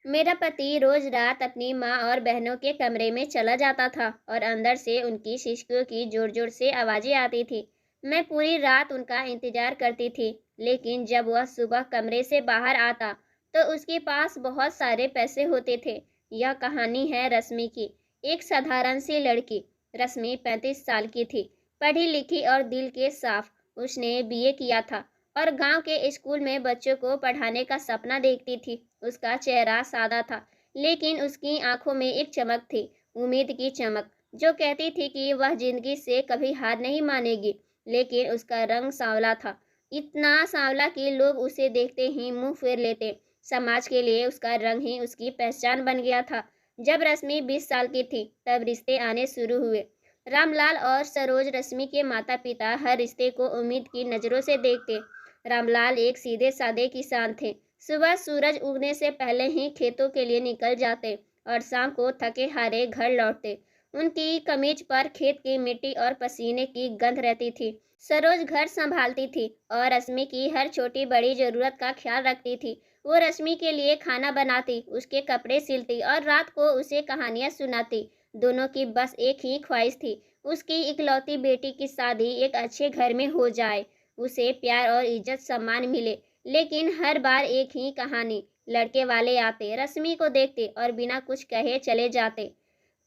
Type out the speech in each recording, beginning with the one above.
मेरा पति रोज रात अपनी माँ और बहनों के कमरे में चला जाता था और अंदर से उनकी शिश्कियों की जोर जोर से आवाजें आती थी। मैं पूरी रात उनका इंतजार करती थी, लेकिन जब वह सुबह कमरे से बाहर आता तो उसके पास बहुत सारे पैसे होते थे। यह कहानी है रश्मि की, एक साधारण सी लड़की। रश्मि 35 साल की थी, पढ़ी लिखी और दिल के साफ। उसने बीए किया था और गांव के स्कूल में बच्चों को पढ़ाने का सपना देखती थी। उसका चेहरा सादा था, लेकिन उसकी आंखों में एक चमक थी, उम्मीद की चमक, जो कहती थी कि वह जिंदगी से कभी हार नहीं मानेगी। लेकिन उसका रंग सांवला था, इतना सांवला कि लोग उसे देखते ही मुंह फेर लेते। समाज के लिए उसका रंग ही उसकी पहचान बन गया था। जब रश्मि 20 साल की थी, तब रिश्ते आने शुरू हुए। रामलाल और सरोज रश्मि के माता पिता हर रिश्ते को उम्मीद की नज़रों से देखते। रामलाल एक सीधे साधे किसान थे। सुबह सूरज उगने से पहले ही खेतों के लिए निकल जाते और शाम को थके हारे घर लौटते। उनकी कमीज पर खेत की मिट्टी और पसीने की गंध रहती थी। सरोज घर संभालती थी और रश्मि की हर छोटी बड़ी जरूरत का ख्याल रखती थी। वो रश्मि के लिए खाना बनाती, उसके कपड़े सिलती और रात को उसे कहानियां सुनाती। दोनों की बस एक ही ख्वाहिश थी, उसकी इकलौती बेटी की शादी एक अच्छे घर में हो जाए, उसे प्यार और इज्जत सम्मान मिले। लेकिन हर बार एक ही कहानी, लड़के वाले आते, रश्मि को देखते और बिना कुछ कहे चले जाते।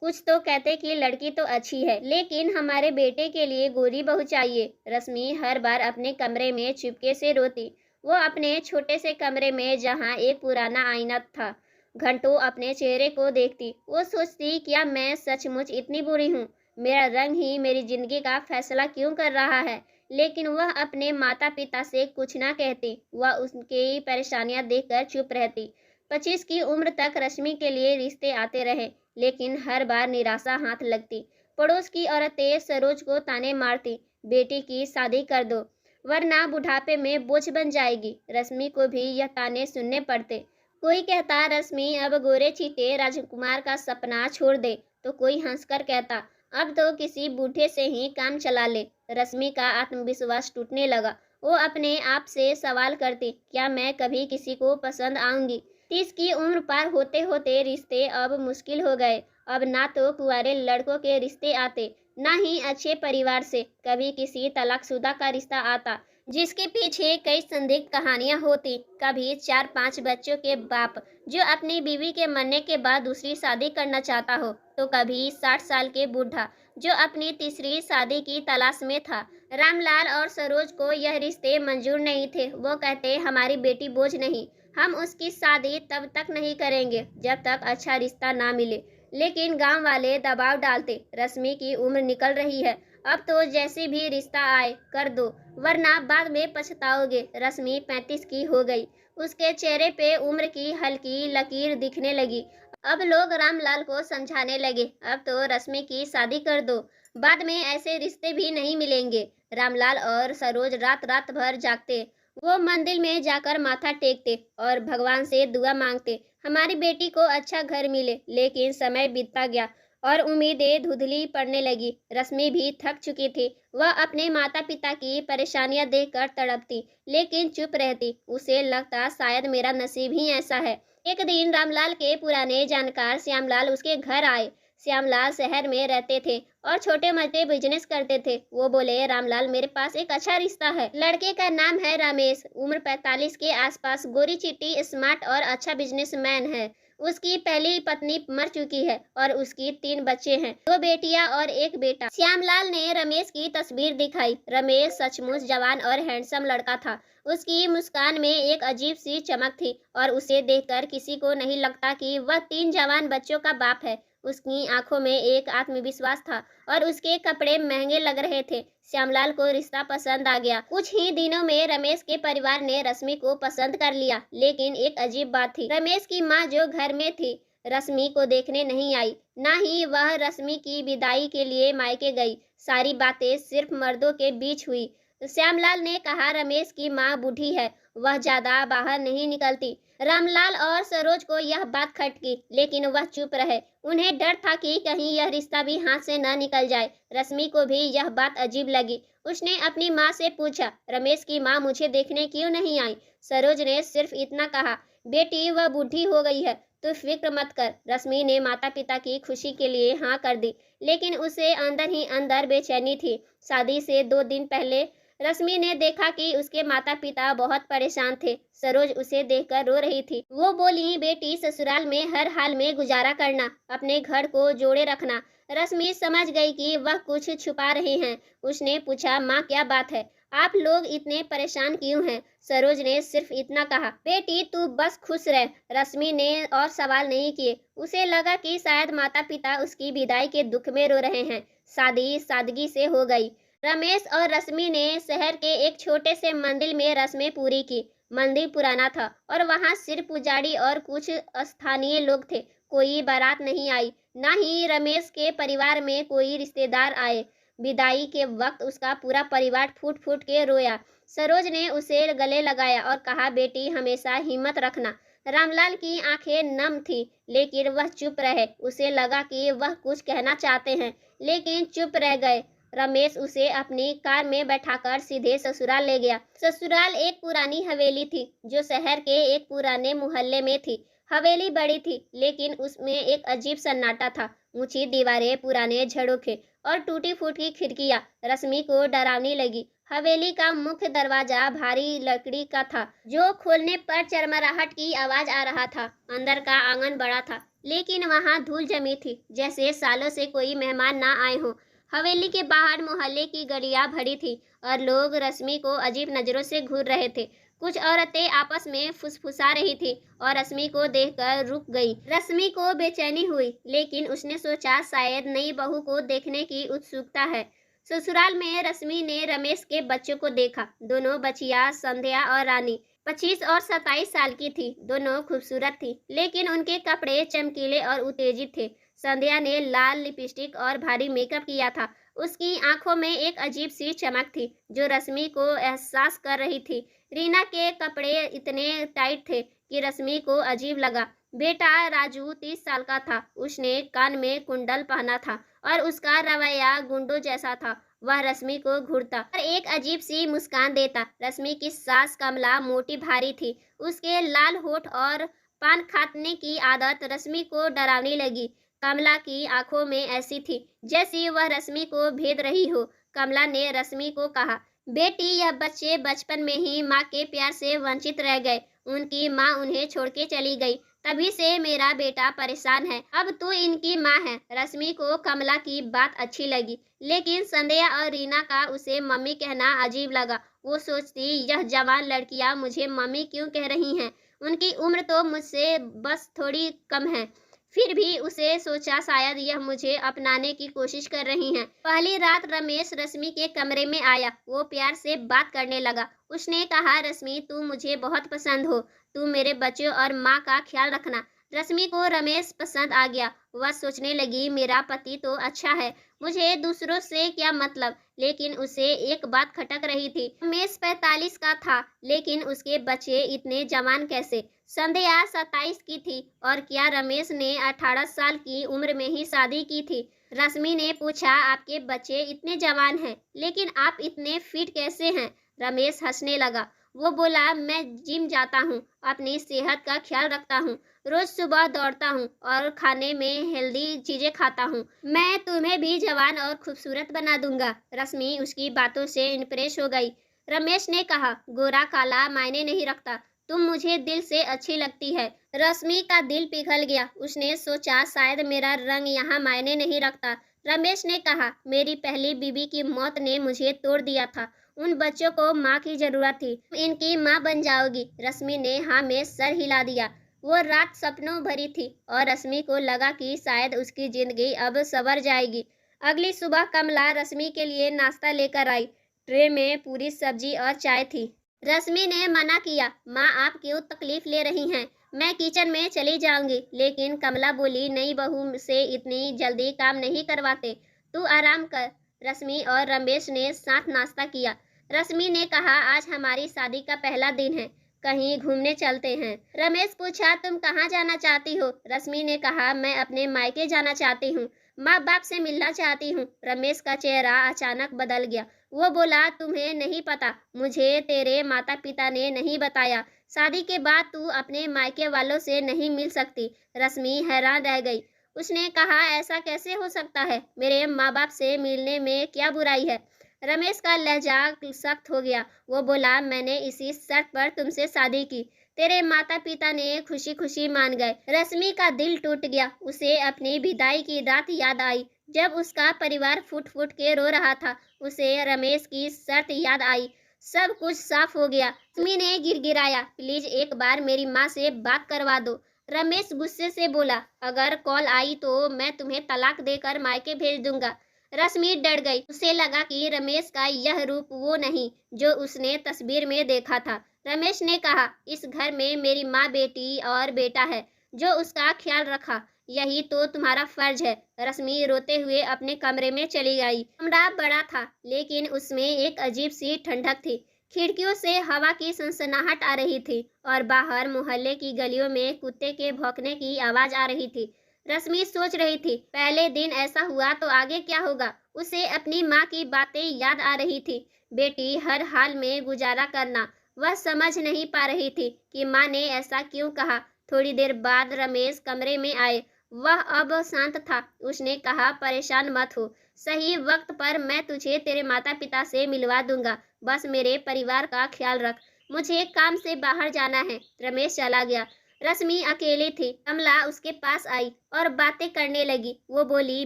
कुछ तो कहते कि लड़की तो अच्छी है, लेकिन हमारे बेटे के लिए गोरी बहू चाहिए। रश्मि हर बार अपने कमरे में चुपके से रोती। वो अपने छोटे से कमरे में, जहाँ एक पुराना आईना था, घंटों अपने चेहरे को देखती। वो सोचती, क्या मैं सचमुच इतनी बुरी हूँ? मेरा रंग ही मेरी जिंदगी का फैसला क्यों कर रहा है? लेकिन वह अपने माता पिता से कुछ ना कहती। वह उनकी परेशानियां देखकर चुप रहती। 25 की उम्र तक रश्मि के लिए रिश्ते आते रहे, लेकिन हर बार निराशा हाथ लगती। पड़ोस की औरतें सरोज को ताने मारती, बेटी की शादी कर दो, वरना बुढ़ापे में बोझ बन जाएगी। रश्मि को भी यह ताने सुनने पड़ते। कोई कहता, रश्मि अब गोरे चीटे राजकुमार का सपना छोड़ दे, तो कोई हंसकर कहता, अब तो किसी बूढ़े से ही काम चला ले। रश्मि का आत्मविश्वास टूटने लगा। वो अपने आप से सवाल करती, क्या मैं कभी किसी को पसंद आऊंगी? 30 की उम्र पार होते होते रिश्ते अब मुश्किल हो गए। अब ना तो कुंवारे लड़कों के रिश्ते आते, ना ही अच्छे परिवार से। कभी किसी तलाकशुदा का रिश्ता आता, जिसके पीछे कई संदिग्ध कहानियां होती। कभी 4-5 बच्चों के बाप, जो अपनी बीवी के मरने के बाद दूसरी शादी करना चाहता हो, तो कभी 60 साल के बूढ़ा, जो अपनी तीसरी शादी की तलाश में था। रामलाल और सरोज को यह रिश्ते मंजूर नहीं थे। वो कहते, हमारी बेटी बोझ नहीं, हम उसकी शादी तब तक नहीं करेंगे जब तक अच्छा रिश्ता ना मिले। लेकिन गांव वाले दबाव डालते, रश्मि की उम्र निकल रही है, अब तो जैसे भी रिश्ता आए कर दो, वरना बाद में पछताओगे। रश्मि 35 की हो गई। उसके चेहरे पे उम्र की हल्की लकीर दिखने लगी। अब लोग रामलाल को समझाने लगे, अब तो रश्मि की शादी कर दो, बाद में ऐसे रिश्ते भी नहीं मिलेंगे। रामलाल और सरोज रात रात भर जागते। वो मंदिर में जाकर माथा टेकते और भगवान से दुआ मांगते, हमारी बेटी को अच्छा घर मिले। लेकिन समय बीतता गया और उम्मीदें धुंधली पड़ने लगी। रश्मि भी थक चुकी थी। वह अपने माता पिता की परेशानियां देखकर तड़पती, लेकिन चुप रहती। उसे लगता, शायद मेरा नसीब ही ऐसा है। एक दिन रामलाल के पुराने जानकार श्यामलाल उसके घर आए। श्यामलाल शहर में रहते थे और छोटे मोटे बिजनेस करते थे। वो बोले, रामलाल, मेरे पास एक अच्छा रिश्ता है। लड़के का नाम है रमेश, उम्र 45 के आसपास, गोरी चिट्टी, स्मार्ट और अच्छा बिजनेसमैन है। उसकी पहली पत्नी मर चुकी है और उसकी 3 बच्चे हैं, 2 बेटियां और 1 बेटा। श्यामलाल ने रमेश की तस्वीर दिखाई। रमेश सचमुच जवान और हैंडसम लड़का था। उसकी मुस्कान में एक अजीब सी चमक थी और उसे देखकर किसी को नहीं लगता कि वह 3 जवान बच्चों का बाप है। उसकी आंखों में एक आत्मविश्वास था और उसके कपड़े महंगे लग रहे थे। श्यामलाल को रिश्ता पसंद आ गया। कुछ ही दिनों में रमेश के परिवार ने रश्मि को पसंद कर लिया। लेकिन एक अजीब बात थी, रमेश की माँ जो घर में थी, रश्मि को देखने नहीं आई, ना ही वह रश्मि की विदाई के लिए मायके गई। सारी बातें सिर्फ मर्दों के बीच हुई। श्यामलाल ने कहा, रमेश की माँ बूढ़ी है, वह ज्यादा बाहर नहीं निकलती। रामलाल और सरोज को यह बात खटकी, लेकिन वह चुप रहे। उन्हें डर था कि कहीं यह रिश्ता भी हाथ से न निकल जाए। रश्मि को भी यह बात अजीब लगी। उसने अपनी माँ से पूछा, रमेश की माँ मुझे देखने क्यों नहीं आई? सरोज ने सिर्फ इतना कहा, बेटी, वह बूढ़ी हो गई है, तू फिक्र मत कर। रश्मि ने माता पिता की खुशी के लिए हाँ कर दी, लेकिन उसे अंदर ही अंदर बेचैनी थी। शादी से 2 दिन पहले रश्मि ने देखा कि उसके माता पिता बहुत परेशान थे। सरोज उसे देखकर रो रही थी। वो बोली, बेटी ससुराल में हर हाल में गुजारा करना, अपने घर को जोड़े रखना। रश्मि समझ गई कि वह कुछ छुपा रही हैं। उसने पूछा, माँ क्या बात है, आप लोग इतने परेशान क्यों हैं? सरोज ने सिर्फ इतना कहा, बेटी तू बस खुश रह। रश्मि ने और सवाल नहीं किए। उसे लगा कि शायद माता पिता उसकी विदाई के दुख में रो रहे हैं। शादी सादगी से हो गई। रमेश और रश्मि ने शहर के एक छोटे से मंदिर में रस्में पूरी की। मंदिर पुराना था और वहां सिर्फ पुजारी और कुछ स्थानीय लोग थे। कोई बारात नहीं आई, ना ही रमेश के परिवार में कोई रिश्तेदार आए। विदाई के वक्त उसका पूरा परिवार फूट फूट के रोया। सरोज ने उसे गले लगाया और कहा, बेटी हमेशा हिम्मत रखना। रामलाल की आंखें नम थी, लेकिन वह चुप रहे। उसे लगा कि वह कुछ कहना चाहते हैं, लेकिन चुप रह गए। रमेश उसे अपनी कार में बैठाकर सीधे ससुराल ले गया। ससुराल एक पुरानी हवेली थी, जो शहर के एक पुराने मोहल्ले में थी। हवेली बड़ी थी, लेकिन उसमें एक अजीब सन्नाटा था। ऊंची दीवारें, पुराने झरोखे और टूटी फूटी खिड़कियां रश्मि को डरावनी लगी। हवेली का मुख्य दरवाजा भारी लकड़ी का था, जो खोलने पर चरमराहट की आवाज आ रहा था। अंदर का आंगन बड़ा था, लेकिन वहां धूल जमी थी, जैसे सालों से कोई मेहमान ना आए हो। हवेली के बाहर मोहल्ले की गलियां भरी थी और लोग रश्मि को अजीब नजरों से घूर रहे थे। कुछ औरतें आपस में फुसफुसा रही थी और रश्मि को देखकर रुक गई। रश्मि को बेचैनी हुई, लेकिन उसने सोचा शायद नई बहू को देखने की उत्सुकता है। ससुराल में रश्मि ने रमेश के बच्चों को देखा। दोनों बच्चियां संध्या और रानी 25 और 27 साल की थी। दोनों खूबसूरत थी, लेकिन उनके कपड़े चमकीले और उत्तेजित थे। संध्या ने लाल लिपस्टिक और भारी मेकअप किया था। उसकी आंखों में एक अजीब सी चमक थी, जो रश्मि को एहसास कर रही थी। रीना के कपड़े इतने टाइट थे कि रश्मि को अजीब लगा। बेटा राजू 30 साल का था। उसने कान में कुंडल पहना था और उसका रवैया गुंडों जैसा था। वह रश्मि को घूरता और एक अजीब सी मुस्कान देता। रश्मि की सास कमला मोटी भारी थी। उसके लाल होठ और पान खाने की आदत रश्मि को डरावनी लगी। कमला की आंखों में ऐसी थी जैसी वह रश्मि को भेद रही हो। कमला ने रश्मि को कहा, बेटी यह बच्चे बचपन में ही माँ के प्यार से वंचित रह गए। उनकी माँ उन्हें छोड़ के चली गई, तभी से मेरा बेटा परेशान है। अब तू इनकी माँ है। रश्मि को कमला की बात अच्छी लगी, लेकिन संध्या और रीना का उसे मम्मी कहना अजीब लगा। वो सोचती, यह जवान लड़कियां मुझे मम्मी क्यों कह रही हैं? उनकी उम्र तो मुझसे बस थोड़ी कम है। फिर भी उसे सोचा शायद यह मुझे अपनाने की कोशिश कर रही हैं। पहली रात रमेश रश्मि के कमरे में आया। वो प्यार से बात करने लगा। उसने कहा, रश्मि तू मुझे बहुत पसंद हो। तू मेरे बच्चों और माँ का ख्याल रखना। रश्मि को रमेश पसंद आ गया। वह सोचने लगी, मेरा पति तो अच्छा है, मुझे दूसरों से क्या मतलब। लेकिन उसे एक बात खटक रही थी। रमेश 45 का था, लेकिन उसके बच्चे इतने जवान कैसे? संध्या 27 की थी और क्या रमेश ने 18 साल की उम्र में ही शादी की थी? रश्मि ने पूछा, आपके बच्चे इतने जवान हैं, लेकिन आप इतने फिट कैसे हैं? रमेश हंसने लगा। वो बोला, मैं जिम जाता हूँ, अपनी सेहत का ख्याल रखता हूँ, रोज सुबह दौड़ता हूँ और खाने में हेल्दी चीजें खाता हूँ। मैं तुम्हें भी जवान और खूबसूरत बना दूंगा। रश्मि उसकी बातों से इम्प्रेस हो गई। रमेश ने कहा, गोरा काला मायने नहीं रखता, तुम मुझे दिल से अच्छी लगती है। रश्मि का दिल पिघल गया। उसने सोचा शायद मेरा रंग यहाँ मायने नहीं रखता। रमेश ने कहा, मेरी पहली बीवी की मौत ने मुझे तोड़ दिया था। उन बच्चों को माँ की जरूरत थी। इनकी माँ बन जाओगी। रश्मि ने हाँ में सर हिला दिया। वो रात सपनों भरी थी और रश्मि को लगा कि शायद उसकी जिंदगी अब संवर जाएगी। अगली सुबह कमला रश्मि के लिए नाश्ता लेकर आई। ट्रे में पूरी सब्जी और चाय थी। रश्मि ने मना किया, माँ आप क्यों तकलीफ ले रही हैं? मैं किचन में चली जाऊंगी। लेकिन कमला बोली, नई बहू से इतनी जल्दी काम नहीं करवाते, तू आराम कर। रश्मि और रमेश ने साथ नाश्ता किया। रश्मि ने कहा, आज हमारी शादी का पहला दिन है, कहीं घूमने चलते हैं। रमेश पूछा, तुम कहाँ जाना चाहती हो? रश्मि ने कहा, मैं अपने मायके जाना चाहती हूँ, माँ बाप से मिलना चाहती हूँ। रमेश का चेहरा अचानक बदल गया। वो बोला, तुम्हें नहीं पता, मुझे तेरे माता पिता ने नहीं बताया। शादी के बाद तू अपने मायके वालों से नहीं मिल सकती। रश्मि हैरान रह गई। उसने कहा, ऐसा कैसे हो सकता है? मेरे माँ बाप से मिलने में क्या बुराई है? रमेश का लहजा सख्त हो गया। वो बोला, मैंने इसी शर्त पर तुमसे शादी की। तेरे माता पिता ने खुशी खुशी मान गए। रश्मि का दिल टूट गया। उसे अपनी विदाई की रात याद आई, जब उसका परिवार फुट फुट के रो रहा था। उसे रमेश की शर्त याद आई। सब कुछ साफ हो गया। रश्मि ने गिड़गिड़ाया, प्लीज एक बार मेरी माँ से बात करवा दो। रमेश गुस्से से बोला, अगर कॉल आई तो मैं तुम्हें तलाक देकर मायके भेज दूंगा। रश्मि डर गई। उसे लगा कि रमेश का यह रूप वो नहीं जो उसने तस्वीर में देखा था। रमेश ने कहा, इस घर में मेरी माँ, बेटी और बेटा है जो उसका ख्याल रखा। यही तो तुम्हारा फर्ज है। रश्मि रोते हुए अपने कमरे में चली गई। कमरा बड़ा था, लेकिन उसमें एक अजीब सी ठंडक थी। खिड़कियों से हवा की सनसनाहट आ रही थी और बाहर मोहल्ले की गलियों में कुत्ते के भौंकने की आवाज आ रही थी। रश्मि सोच रही थी, पहले दिन ऐसा हुआ तो आगे क्या होगा? उसे अपनी माँ की बातें याद आ रही थी। बेटी हर हाल में गुजारा करना। वह समझ नहीं पा रही थी कि माँ ने ऐसा क्यों कहा। थोड़ी देर बाद रमेश कमरे में आए। वह अब शांत था। उसने कहा, परेशान मत हो, सही वक्त पर मैं तुझे तेरे माता पिता से मिलवा दूंगा। बस मेरे परिवार का ख्याल रख। मुझे काम से बाहर जाना है। रमेश चला गया। रश्मि अकेली थी। कमला उसके पास आई और बातें करने लगी। वो बोली,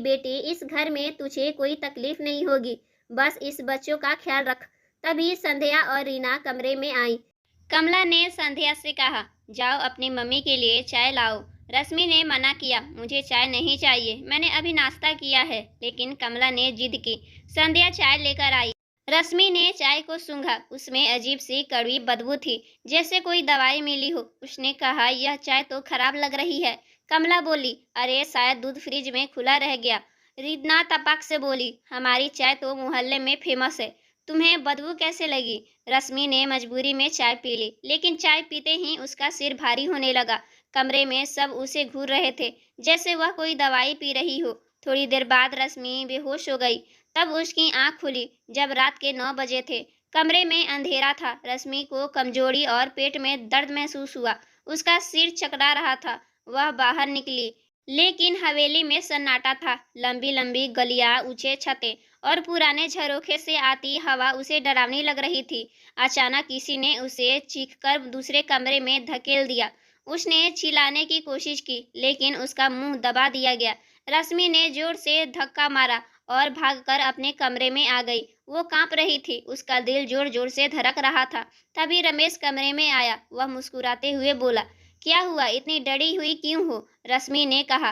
बेटी इस घर में तुझे कोई तकलीफ नहीं होगी, बस इस बच्चों का ख्याल रख। तभी संध्या और रीना कमरे में आई। कमला ने संध्या से कहा, जाओ अपनी मम्मी के लिए चाय लाओ। रश्मि ने मना किया, मुझे चाय नहीं चाहिए, मैंने अभी नाश्ता किया है। लेकिन कमला ने जिद की। संध्या चाय लेकर आई। रश्मि ने चाय को सूंघा। उसमें अजीब सी कड़वी बदबू थी, जैसे कोई दवाई मिली हो। उसने कहा, यह चाय तो खराब लग रही है। कमला बोली, अरे शायद दूध फ्रिज में खुला रह गया। रीना तपाक से बोली, हमारी चाय तो मोहल्ले में फेमस है, तुम्हें बदबू कैसे लगी? रश्मि ने मजबूरी में चाय पी ली, लेकिन चाय पीते ही उसका सिर भारी होने लगा। कमरे में सब उसे घूर रहे थे, जैसे वह कोई दवाई पी रही हो। थोड़ी देर बाद रश्मि बेहोश हो गई। तब उसकी आंख खुली जब रात के 9 बजे थे। कमरे में अंधेरा था। रश्मि को कमजोरी और पेट में दर्द महसूस हुआ। उसका सिर चकरा रहा था। वह बाहर निकली, लेकिन हवेली में सन्नाटा था। लंबी लंबी गलियां, ऊंचे छतें और पुराने झरोखे से आती हवा उसे डरावनी लग रही थी। अचानक किसी ने उसे चीखकर दूसरे कमरे में धकेल दिया। उसने चिल्लाने की कोशिश की, लेकिन उसका मुंह दबा दिया गया। रश्मि ने जोर से धक्का मारा और भागकर अपने कमरे में आ गई। वो कांप रही थी। उसका दिल जोर जोर से धड़क रहा था। तभी रमेश कमरे में आया। वह मुस्कुराते हुए बोला, क्या हुआ, इतनी डरी हुई क्यों हो? रश्मि ने कहा,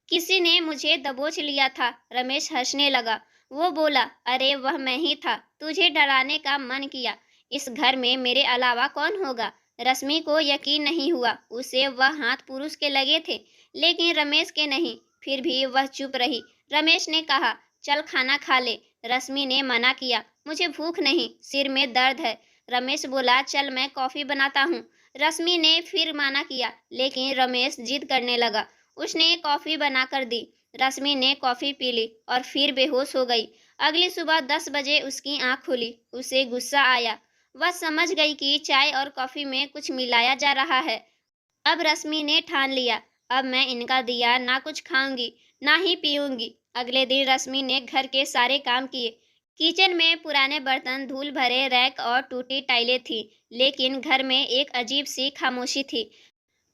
किसी ने मुझे दबोच लिया था। रमेश हंसने लगा। वो बोला, अरे वह मैं ही था, तुझे डराने का मन किया। इस घर में मेरे अलावा कौन होगा? रश्मि को यकीन नहीं हुआ। उसे वह हाथ पुरुष के लगे थे, लेकिन रमेश के नहीं। फिर भी वह चुप रही। रमेश ने कहा, चल खाना खा ले। रश्मि ने मना किया, मुझे भूख नहीं, सिर में दर्द है। रमेश बोला, चल मैं कॉफी बनाता हूँ। रश्मि ने फिर मना किया, लेकिन रमेश जिद करने लगा। उसने कॉफी बनाकर दी। रश्मि ने कॉफी पी ली और फिर बेहोश हो गई। अगली सुबह 10 बजे उसकी आंख खुली। उसे गुस्सा आया। वह समझ गई कि चाय और कॉफी में कुछ मिलाया जा रहा है। अब रश्मि ने ठान लिया, अब मैं इनका दिया ना कुछ खाऊंगी, ना ही पीऊंगी। अगले दिन रश्मि ने घर के सारे काम किए। किचन में पुराने बर्तन, धूल भरे रैक और टूटी टाइलें थी, लेकिन घर में एक अजीब सी खामोशी थी।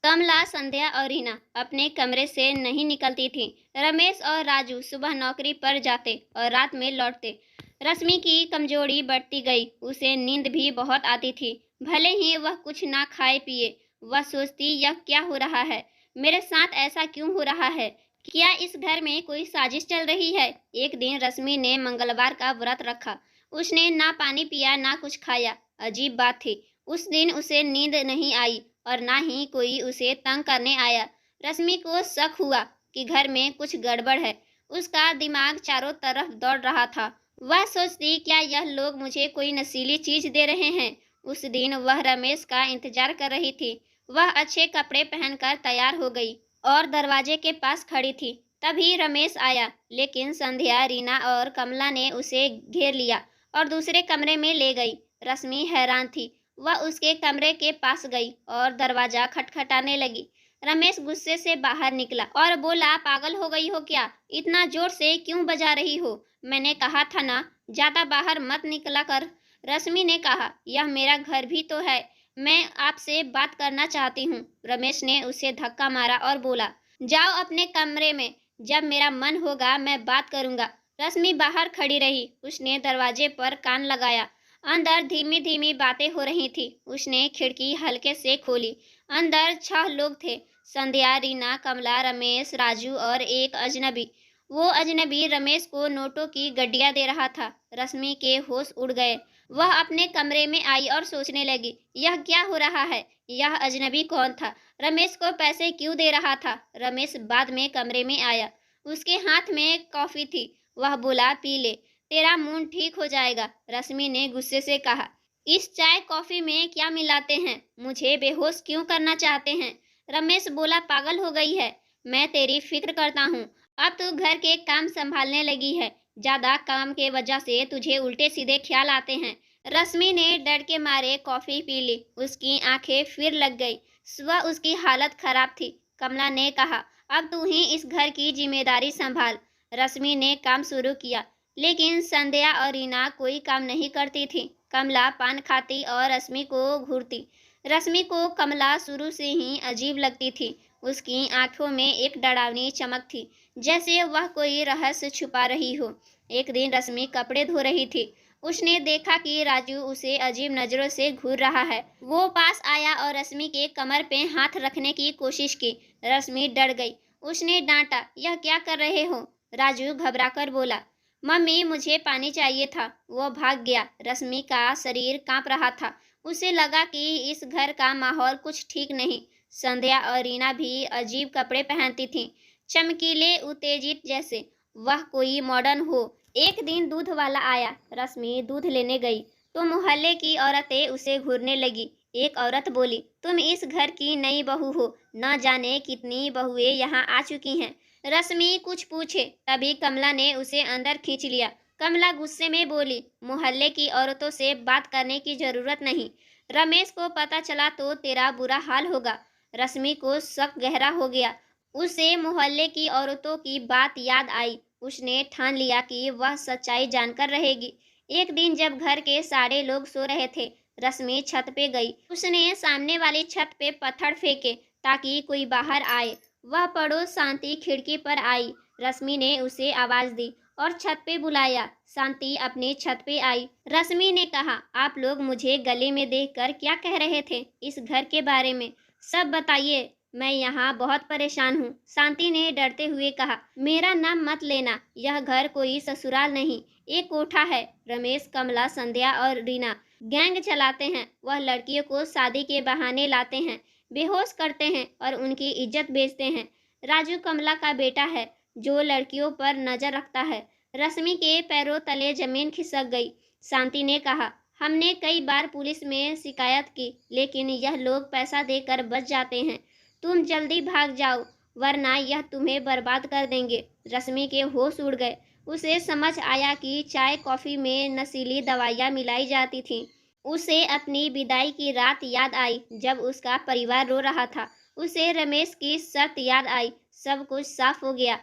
कमला, संध्या और रीना अपने कमरे से नहीं निकलती थीं। रमेश और राजू सुबह नौकरी पर जाते और रात में लौटते। रश्मि की कमजोरी बढ़ती गई। उसे नींद भी बहुत आती थी, भले ही वह कुछ ना खाए पिए। वह सोचती, यह क्या हो रहा है? मेरे साथ ऐसा क्यों हो रहा है? क्या इस घर में कोई साजिश चल रही है? एक दिन रश्मि ने मंगलवार का व्रत रखा। उसने ना पानी पिया ना कुछ खाया। अजीब बात थी, उस दिन उसे नींद नहीं आई और ना ही कोई उसे तंग करने आया। रश्मि को शक हुआ कि घर में कुछ गड़बड़ है। उसका दिमाग चारों तरफ दौड़ रहा था। वह सोचती, क्या यह लोग मुझे कोई नशीली चीज दे रहे हैं? उस दिन वह रमेश का इंतजार कर रही थी। वह अच्छे कपड़े पहनकर तैयार हो गई और दरवाजे के पास खड़ी थी। तभी रमेश आया, लेकिन संध्या, रीना और कमला ने उसे घेर लिया और दूसरे कमरे में ले गई। रश्मि हैरान थी। वह उसके कमरे के पास गई और दरवाजा खटखटाने लगी। रमेश गुस्से से बाहर निकला और बोला, पागल हो गई हो क्या? इतना जोर से क्यों बजा रही हो? मैंने कहा था ना, ज्यादा बाहर मत निकला कर। रश्मि ने कहा, यह मेरा घर भी तो है, मैं आपसे बात करना चाहती हूँ। रमेश ने उसे धक्का मारा और बोला, जाओ अपने कमरे में, जब मेरा मन होगा मैं बात करूंगा। रश्मि बाहर खड़ी रही। उसने दरवाजे पर कान लगाया। अंदर धीमी धीमी बातें हो रही थी। उसने खिड़की हल्के से खोली। अंदर 6 लोग थे। संध्या, रीना, कमला, रमेश, राजू और एक अजनबी। वो अजनबी रमेश को नोटों की गड्डियां दे रहा था। रश्मि के होश उड़ गए। वह अपने कमरे में आई और सोचने लगी, यह क्या हो रहा है? यह अजनबी कौन था? रमेश को पैसे क्यों दे रहा था? रमेश बाद में कमरे में आया। उसके हाथ में कॉफी थी। वह बोला, पी ले, तेरा मूड ठीक हो जाएगा। रश्मि ने गुस्से से कहा, इस चाय कॉफी में क्या मिलाते हैं? मुझे बेहोश क्यों करना चाहते हैं? रमेश बोला, पागल हो गई है? मैं तेरी फिक्र करता हूँ। अब तू घर के काम संभालने लगी है। ज्यादा काम के वजह से तुझे उल्टे सीधे ख्याल आते हैं। रश्मि ने डर के मारे कॉफी पी ली। उसकी आंखें फिर लग गई। सुबह उसकी हालत खराब थी। कमला ने कहा, अब तू ही इस घर की जिम्मेदारी संभाल। रश्मि ने काम शुरू किया, लेकिन संध्या और रीना कोई काम नहीं करती थी। कमला पान खाती और रश्मि को घूरती। रश्मि को कमला शुरू से ही अजीब लगती थी। उसकी आंखों में एक डरावनी चमक थी, जैसे वह कोई रहस्य छुपा रही हो। एक दिन रश्मि कपड़े धो रही थी। उसने देखा कि राजू उसे अजीब नजरों से घूर रहा है। वो पास आया और रश्मि के कमर पे हाथ रखने की कोशिश की। रश्मि डर गई। उसने डांटा, यह क्या कर रहे हो? राजू घबराकर बोला, मम्मी मुझे पानी चाहिए था। वो भाग गया। रश्मि का शरीर कांप रहा था। उसे लगा कि इस घर का माहौल कुछ ठीक नहीं। संध्या और रीना भी अजीब कपड़े पहनती थीं, चमकीले, उत्तेजित जैसे वह कोई मॉडर्न हो। एक दिन दूध वाला आया। रश्मि दूध लेने गई तो मोहल्ले की औरतें उसे घूरने लगी। एक औरत बोली, तुम इस घर की नई बहू हो, न जाने कितनी बहुएं यहाँ आ चुकी हैं। रश्मि कुछ पूछे तभी कमला ने उसे अंदर खींच लिया। कमला गुस्से में बोली, मोहल्ले की औरतों से बात करने की जरूरत नहीं। रमेश को पता चला तो तेरा बुरा हाल होगा। रश्मि को शक गहरा हो गया। उसे मोहल्ले की औरतों की बात याद आई। उसने ठान लिया कि वह सच्चाई जानकर रहेगी। एक दिन जब घर के सारे लोग सो रहे थे, रश्मि छत पे गई। उसने सामने वाली छत पे पत्थर फेंके ताकि कोई बाहर आए। वह पड़ोस शांति खिड़की पर आई। रश्मि ने उसे आवाज दी और छत पे बुलाया। शांति अपनी छत पे आई। रश्मि ने कहा, आप लोग मुझे गले में देखकर क्या कह रहे थे इस घर के बारे में? सब बताइए, मैं यहाँ बहुत परेशान हूँ। शांति ने डरते हुए कहा, मेरा नाम मत लेना, यह घर कोई ससुराल नहीं, एक कोठा है। रमेश, कमला, संध्या और रीना गैंग चलाते हैं। वह लड़कियों को शादी के बहाने लाते हैं, बेहोश करते हैं और उनकी इज्जत बेचते हैं। राजू कमला का बेटा है, जो लड़कियों पर नजर रखता है। रश्मि के पैरों तले जमीन खिसक गई। शांति ने कहा, हमने कई बार पुलिस में शिकायत की, लेकिन यह लोग पैसा देकर बच जाते हैं। तुम जल्दी भाग जाओ, वरना यह तुम्हें बर्बाद कर देंगे। रश्मि के होश उड़ गए। उसे समझ आया कि चाय कॉफी में नशीली दवाइयाँ मिलाई जाती थीं। उसे अपनी विदाई की रात याद आई, जब उसका परिवार रो रहा था। उसे रमेश की शर्त याद आई। सब कुछ साफ हो गया।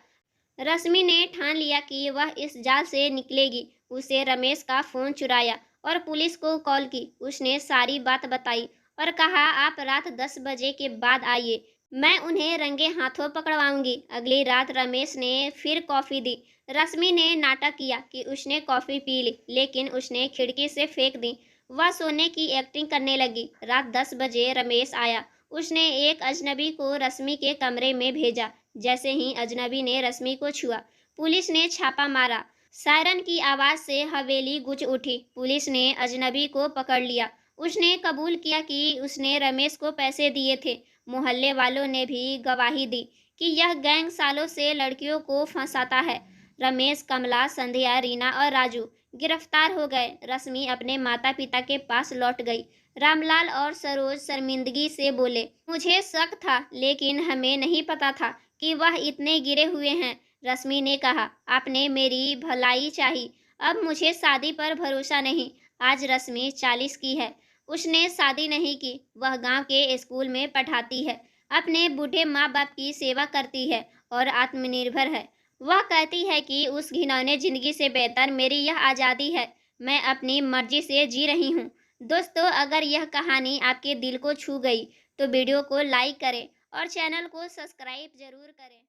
रश्मि ने ठान लिया कि वह इस जाल से निकलेगी। उसे रमेश का फोन चुराया और पुलिस को कॉल की। उसने सारी बात बताई और कहा, आप रात 10 बजे के बाद आइए, मैं उन्हें रंगे हाथों पकड़वाऊंगी। अगली रात रमेश ने फिर कॉफी दी। रश्मि ने नाटक किया कि उसने कॉफी पी ली, लेकिन उसने खिड़की से फेंक दी। वह सोने की एक्टिंग करने लगी। रात 10 बजे रमेश आया। उसने एक अजनबी को रश्मि के कमरे में भेजा। जैसे ही अजनबी ने रश्मि को छुआ, पुलिस ने छापा मारा। सायरन की आवाज से हवेली गूंज उठी। पुलिस ने अजनबी को पकड़ लिया। उसने कबूल किया कि उसने रमेश को पैसे दिए थे। मोहल्ले वालों ने भी गवाही दी कि यह गैंग सालों से लड़कियों को फंसाता है। रमेश, कमला, संध्या, रीना और राजू गिरफ्तार हो गए। रश्मि अपने माता पिता के पास लौट गई। रामलाल और सरोज शर्मिंदगी से बोले, मुझे शक था, लेकिन हमें नहीं पता था कि वह इतने गिरे हुए हैं। रश्मि ने कहा, आपने मेरी भलाई चाही, अब मुझे शादी पर भरोसा नहीं। आज रश्मि 40 की है। उसने शादी नहीं की। वह गांव के स्कूल में पढ़ाती है। अपने बूढ़े माँ बाप की सेवा करती है और आत्मनिर्भर है। वह कहती है कि उस घिनौने जिंदगी से बेहतर मेरी यह आज़ादी है। मैं अपनी मर्जी से जी रही हूँ। दोस्तों, अगर यह कहानी आपके दिल को छू गई तो वीडियो को लाइक करें और चैनल को सब्सक्राइब जरूर करें।